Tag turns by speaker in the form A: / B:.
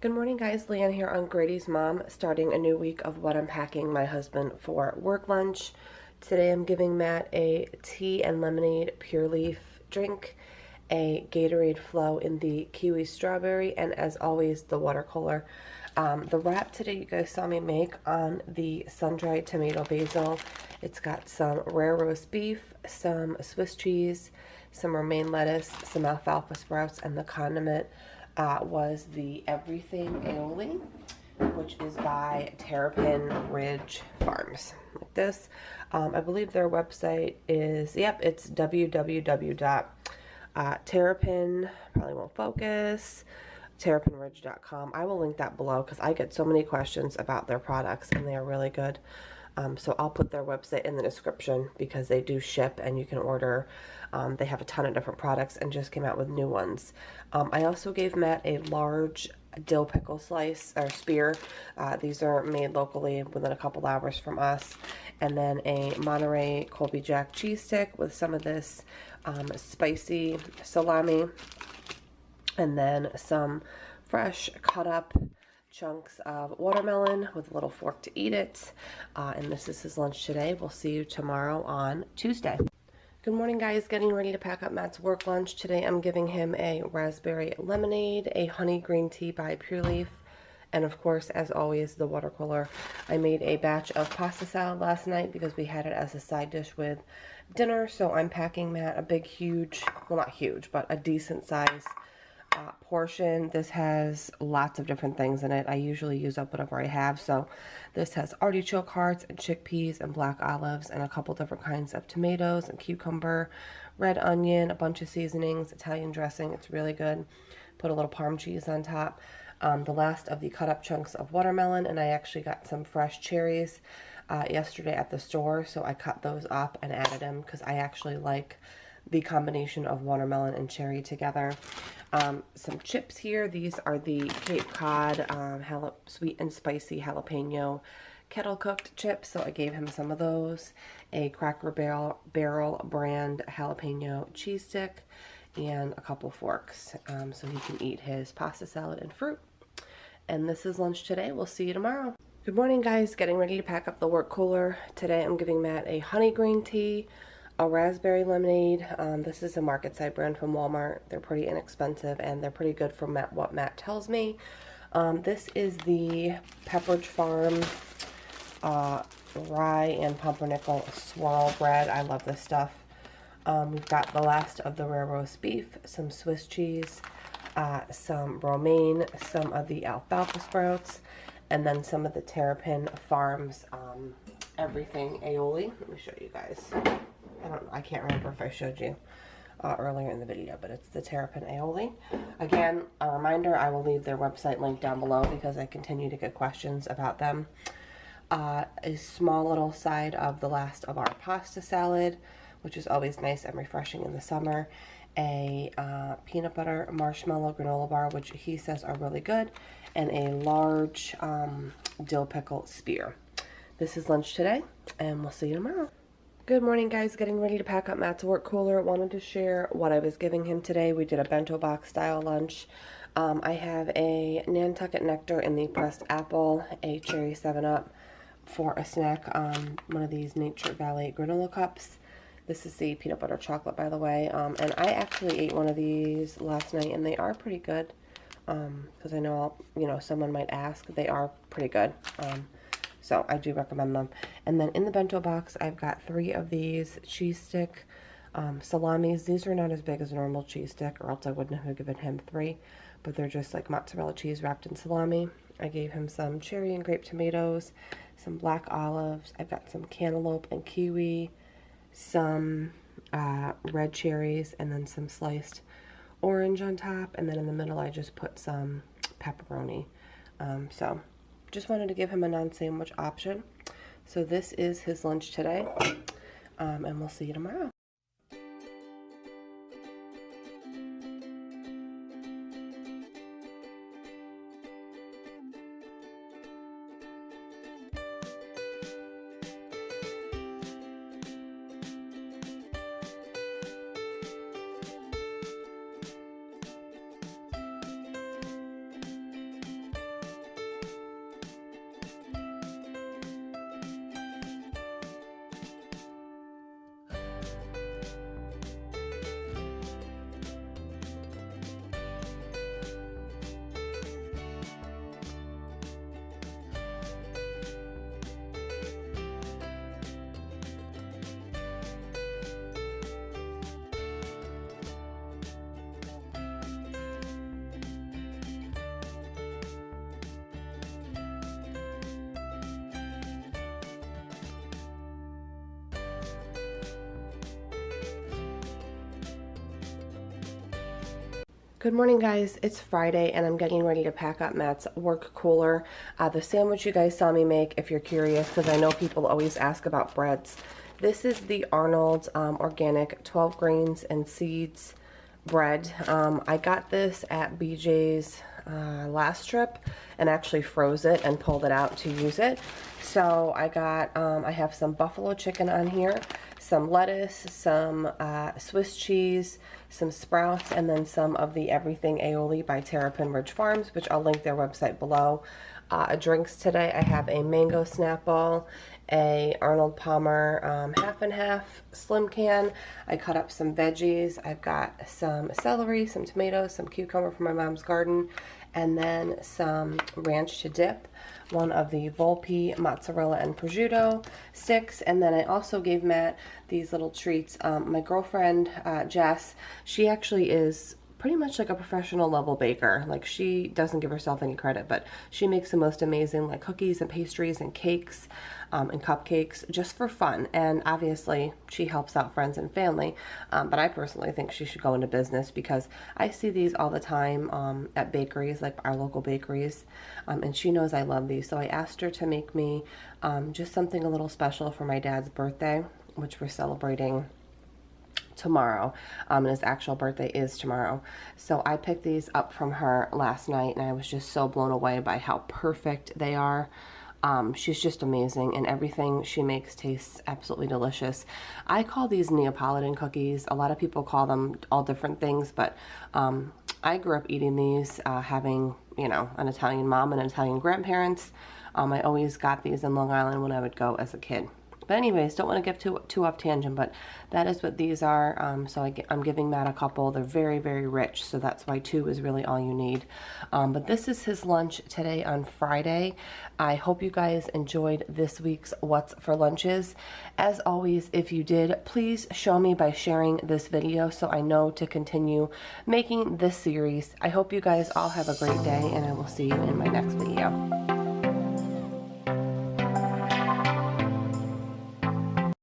A: Good morning guys, Leanne here on Grady's Mom, starting a new week of what I'm packing my husband for work lunch. Today I'm giving Matt a tea and lemonade pure leaf drink, a Gatorade Flow in the kiwi strawberry, and as always the watercolor. The wrap today you guys saw me make on the sun-dried tomato basil. It's got some rare roast beef, some Swiss cheese, some romaine lettuce, some alfalfa sprouts, and the condiment was the Everything Aioli, which is by Terrapin Ridge Farms. Like this. I believe their website is, it's www.terrapin, probably won't focus, terrapinridge.com. I will link that below because I get so many questions about their products and they are really good. So I'll put their website in the description because they do ship and you can order. They have a ton of different products and just came out with new ones. I also gave Matt a large dill pickle slice or spear. These are made locally within a couple hours from us. And then a Monterey Colby Jack cheese stick with some of this spicy salami. And then some fresh cut up chunks of watermelon with a little fork to eat it. And this is his lunch today. We'll see you tomorrow on Tuesday. Good morning guys, getting ready to pack up Matt's work lunch. Today I'm giving him a raspberry lemonade, a honey green tea by Pure Leaf, and of course, as always, the watercolor. I made a batch of pasta salad last night because we had it as a side dish with dinner, so I'm packing Matt a big, huge, well not huge, but a decent size portion. This has lots of different things in it. I usually use up whatever I have, so this has artichoke hearts and chickpeas and black olives and a couple different kinds of tomatoes and cucumber, red onion, a bunch of seasonings, Italian dressing. It's really good. Put a little Parm cheese on top. The last of the cut up chunks of watermelon, and I actually got some fresh cherries yesterday at the store, so I cut those up and added them because I actually like the combination of watermelon and cherry together. Some chips here. These are the Cape Cod sweet and spicy jalapeno kettle cooked chips, so I gave him some of those. A Cracker Barrel brand jalapeno cheese stick and a couple forks so he can eat his pasta salad and fruit. And this is lunch today. We'll see you tomorrow. Good morning guys, getting ready to pack up the work cooler. Today I'm giving Matt a honey green tea, a raspberry lemonade. This is a market side brand from Walmart. They're pretty inexpensive and they're pretty good from what Matt tells me. This is the Pepperidge Farm rye and pumpernickel swirl bread. I love this stuff. We've got the last of the rare roast beef, some Swiss cheese, some romaine, some of the alfalfa sprouts, and then some of the Terrapin Farms Everything Aioli. Let me show you guys. I can't remember if I showed you earlier in the video, but it's the Terrapin Aioli. Again, a reminder, I will leave their website link down below because I continue to get questions about them. A small little side of the last of our pasta salad, which is always nice and refreshing in the summer. A peanut butter marshmallow granola bar, which he says are really good, and a large dill pickle spear. This is lunch today, and we'll see you tomorrow. Good morning guys, getting ready to pack up Matt's work cooler. Wanted to share what I was giving him today. We did a bento box style lunch. I have a Nantucket Nectar in the pressed apple, a cherry 7-Up for a snack, one of these Nature Valley granola cups. This is the peanut butter chocolate, by the way, and I actually ate one of these last night and they are pretty good, because I know, someone might ask. They are pretty good. So I do recommend them. And then in the bento box, I've got 3 of these cheese stick salamis. These are not as big as a normal cheese stick, or else I wouldn't have given him 3. But they're just like mozzarella cheese wrapped in salami. I gave him some cherry and grape tomatoes, some black olives. I've got some cantaloupe and kiwi, some red cherries, and then some sliced orange on top. And then in the middle, I just put some pepperoni. So just wanted to give him a non-sandwich option. So this is his lunch today, and we'll see you tomorrow. Good morning, guys. It's Friday and I'm getting ready to pack up Matt's work cooler. The sandwich you guys saw me make, if you're curious, because I know people always ask about breads. This is the Arnold's organic 12 grains and seeds bread. I got this at BJ's last trip and actually froze it and pulled it out to use it. So I got, I have some buffalo chicken on here, some lettuce, some Swiss cheese, some sprouts, and then some of the Everything Aioli by Terrapin Ridge Farms, which I'll link their website below. Drinks today, I have a mango Snapple, a Arnold Palmer half and half slim can. I cut up some veggies. I've got some celery, some tomatoes, some cucumber from my mom's garden, and then some ranch to dip, one of the Volpe mozzarella and prosciutto sticks, and then I also gave Matt these little treats. My girlfriend, Jess, she actually is pretty much like a professional level baker. Like, she doesn't give herself any credit, but she makes the most amazing like cookies and pastries and cakes and cupcakes just for fun. And obviously she helps out friends and family, but I personally think she should go into business because I see these all the time at bakeries, like our local bakeries, and she knows I love these. So I asked her to make me just something a little special for my dad's birthday, which we're celebrating tomorrow, and his actual birthday is tomorrow. So I picked these up from her last night and I was just so blown away by how perfect they are. She's just amazing, and everything she makes tastes absolutely delicious. I call these Neapolitan cookies. A lot of people call them all different things, but I grew up eating these, having, you know, an Italian mom and Italian grandparents. I always got these in Long Island when I would go as a kid. But anyways, don't want to get too off tangent, but that is what these are. So I'm giving Matt a couple. They're very, very rich, so that's why 2 is really all you need. But this is his lunch today on Friday. I hope you guys enjoyed this week's What's for Lunches. As always, if you did, please show me by sharing this video so I know to continue making this series. I hope you guys all have a great day, and I will see you in my next video.